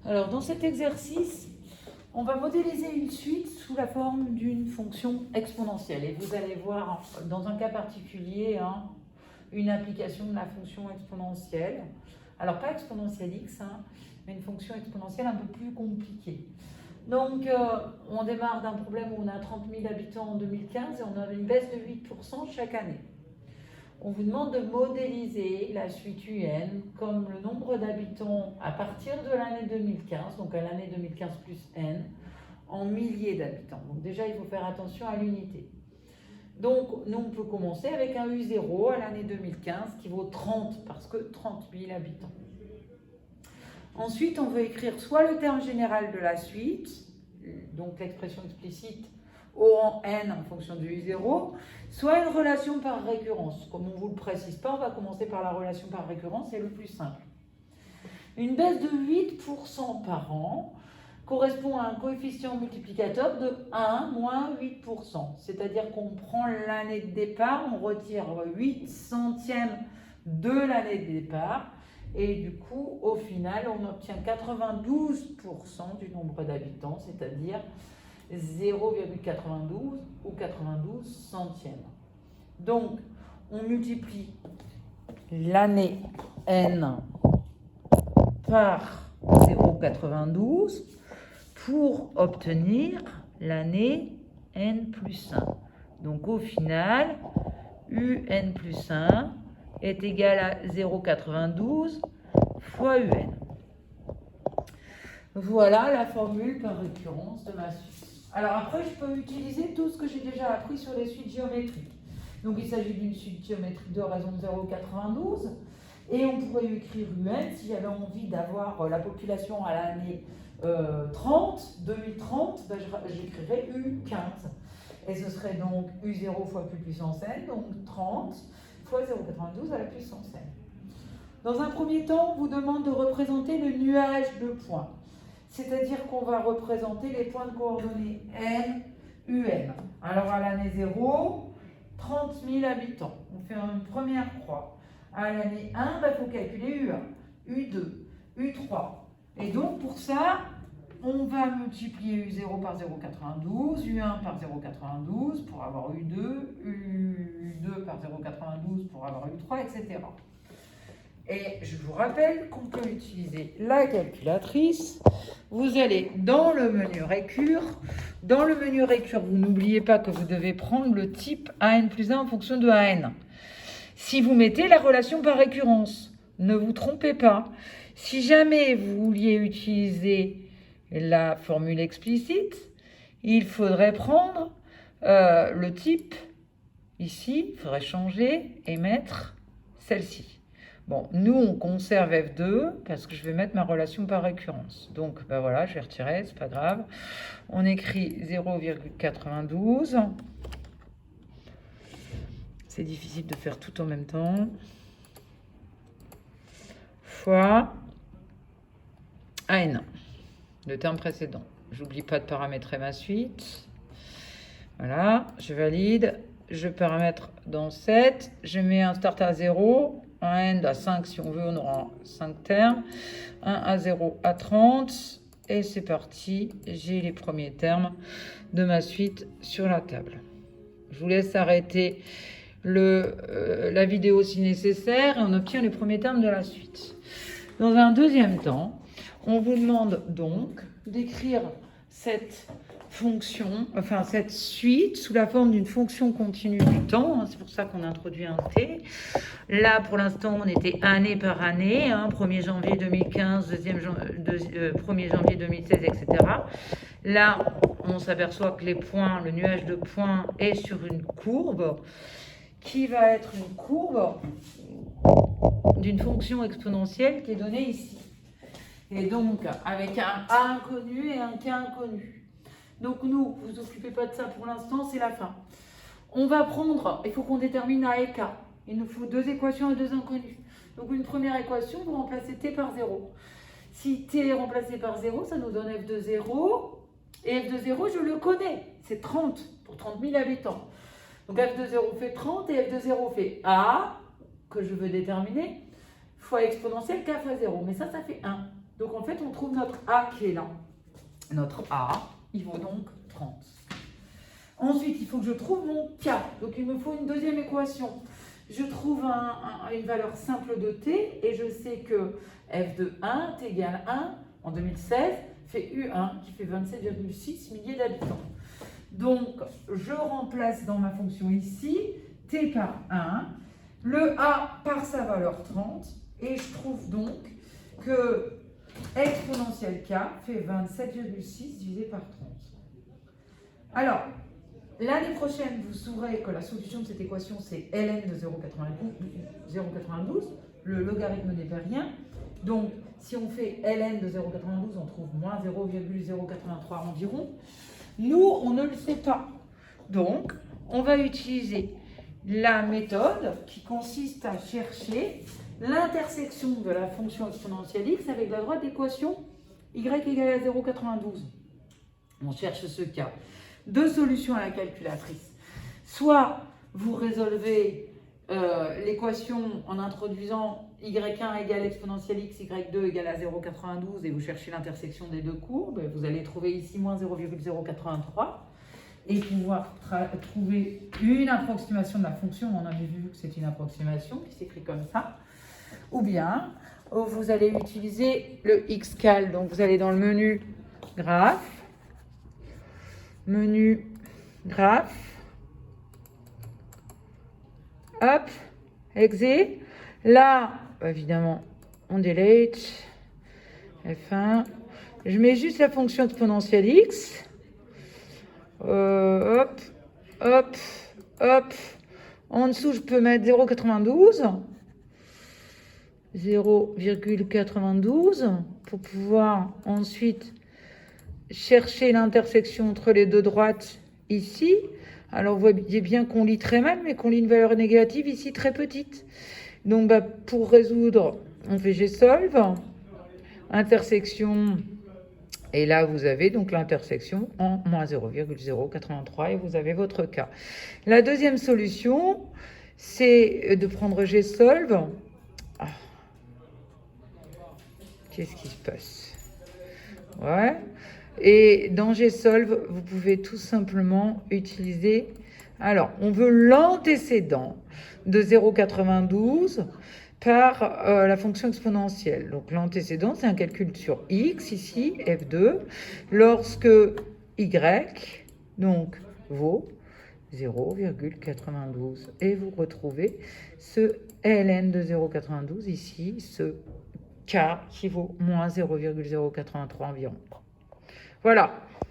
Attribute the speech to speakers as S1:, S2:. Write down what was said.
S1: Alors, dans cet exercice, on va modéliser une suite sous la forme d'une fonction exponentielle. Et vous allez voir, dans un cas particulier, une application de la fonction exponentielle. Alors, pas exponentielle x, mais une fonction exponentielle un peu plus compliquée. Donc, on démarre d'un problème où on a 30 000 habitants en 2015 et on a une baisse de 8% chaque année. On vous demande de modéliser la suite UN comme le nombre d'habitants à partir de l'année 2015, donc à l'année 2015 plus n, en milliers d'habitants. Donc déjà, il faut faire attention à l'unité. Donc, nous, on peut commencer avec un U0 à l'année 2015 qui vaut 30, parce que 30 000 habitants. Ensuite, on veut écrire soit le terme général de la suite, donc l'expression explicite O en n en fonction du U0, soit une relation par récurrence. Comme on ne vous le précise pas, on va commencer par la relation par récurrence, c'est le plus simple. Une baisse de 8% par an correspond à un coefficient multiplicateur de 1 moins 8%. C'est-à-dire qu'on prend l'année de départ, on retire 8 centièmes de l'année de départ, et du coup, au final, on obtient 92% du nombre d'habitants, c'est-à-dire 0,92 ou 92 centièmes. Donc, on multiplie l'année n par 0,92 pour obtenir l'année n plus 1. Donc, au final, un plus 1 est égal à 0,92 fois un. Voilà la formule par récurrence de ma suite. Alors après, je peux utiliser tout ce que j'ai déjà appris sur les suites géométriques. Donc il s'agit d'une suite géométrique de raison de 0,92. Et on pourrait écrire UN si j'avais envie d'avoir la population à l'année 2030, ben j'écrirais U15. Et ce serait donc U0 fois Q puissance n, donc 30 fois 0,92 à la puissance n. Dans un premier temps, on vous demande de représenter le nuage de points. C'est-à-dire qu'on va représenter les points de coordonnées n, un. Alors à l'année 0, 30 000 habitants. On fait une première croix. À l'année 1, il faut calculer U1, U2, U3. Et donc pour ça, on va multiplier U0 par 0,92, U1 par 0,92 pour avoir U2, U2 par 0,92 pour avoir U3, etc. Et je vous rappelle qu'on peut utiliser la calculatrice. Vous allez dans le menu récure. Dans le menu récure, vous n'oubliez pas que vous devez prendre le type AN plus 1 en fonction de AN. Si vous mettez la relation par récurrence, ne vous trompez pas. Si jamais vous vouliez utiliser la formule explicite, il faudrait prendre le type ici, il faudrait changer et mettre celle-ci. Bon, nous, on conserve F2 parce que je vais mettre ma relation par récurrence. Donc, ben voilà, je vais retirer, c'est pas grave. On écrit 0,92. C'est difficile de faire tout en même temps. Fois AN, le terme précédent. J'oublie pas de paramétrer ma suite. Voilà, je valide. Je paramètre dans 7. Je mets un start à 0. Un end à 5 si on veut, on aura 5 termes. 1 à 0 à 30. Et c'est parti, j'ai les premiers termes de ma suite sur la table. Je vous laisse arrêter la vidéo si nécessaire et on obtient les premiers termes de la suite. Dans un deuxième temps, on vous demande donc d'écrire cette fonction, enfin cette suite sous la forme d'une fonction continue du temps. C'est pour ça qu'on introduit un t. Là, pour l'instant, on était année par année, 1er janvier 2015, 1er janvier 2016, etc. Là, on s'aperçoit que les points, le nuage de points est sur une courbe qui va être une courbe d'une fonction exponentielle qui est donnée ici. Et donc, avec un a inconnu et un k inconnu. Donc nous, vous occupez pas de ça pour l'instant, c'est la fin. On va prendre, il faut qu'on détermine a et k. Il nous faut deux équations et deux inconnus. Donc une première équation, vous remplacez t par 0. Si t est remplacé par 0, ça nous donne f de 0. Et f de 0, je le connais, c'est 30 pour 30 000 habitants. Donc f de 0 fait 30 et f de 0 fait a, que je veux déterminer, fois exponentielle k fois 0. Mais ça fait 1. Donc en fait, on trouve notre A qui est là. Notre A, il vaut donc 30. Ensuite, il faut que je trouve mon K. Donc il me faut une deuxième équation. Je trouve une valeur simple de T et je sais que f de 1, T égale 1, en 2016, fait U1 qui fait 27,6 milliers d'habitants. Donc, je remplace dans ma fonction ici T par 1, le A par sa valeur 30 et je trouve donc que exponentielle K fait 27,6 divisé par 30. Alors, l'année prochaine, vous saurez que la solution de cette équation, c'est ln de 0,92. Le logarithme n'est pas rien. Donc, si on fait ln de 0,92, on trouve moins 0,083 environ. Nous, on ne le sait pas. Donc, on va utiliser la méthode qui consiste à chercher l'intersection de la fonction exponentielle x avec la droite d'équation y égale à 0,92. On cherche ce cas. Deux solutions à la calculatrice. Soit vous résolvez l'équation en introduisant y1 égale exponentielle x, y2 égale à 0,92 et vous cherchez l'intersection des deux courbes. Vous allez trouver ici moins 0,083 et pouvoir trouver une approximation de la fonction. On avait vu que c'est une approximation qui s'écrit comme ça. Ou bien, vous allez utiliser le xcal. Donc, vous allez dans le menu graphe. Menu graphe. Hop, exé. Là, évidemment, on delete. F1. Je mets juste la fonction exponentielle x. Hop, hop, hop. En dessous, je peux mettre 0,92. 0,92 pour pouvoir ensuite chercher l'intersection entre les deux droites ici. Alors, vous voyez bien qu'on lit très mal, mais qu'on lit une valeur négative ici très petite. Donc, pour résoudre, on fait gsolve, intersection, et là, vous avez donc l'intersection en moins 0,083 et vous avez votre cas. La deuxième solution, c'est de prendre gsolve. Ah. Qu'est-ce qui se passe? Ouais. Et dans gsolve, vous pouvez tout simplement utiliser... Alors, on veut l'antécédent de 0,92 par la fonction exponentielle. Donc, l'antécédent, c'est un calcul sur x, ici, f2, lorsque y, donc, vaut 0,92. Et vous retrouvez ce ln de 0,92 ici, ce k qui vaut moins 0,083 environ. Voilà.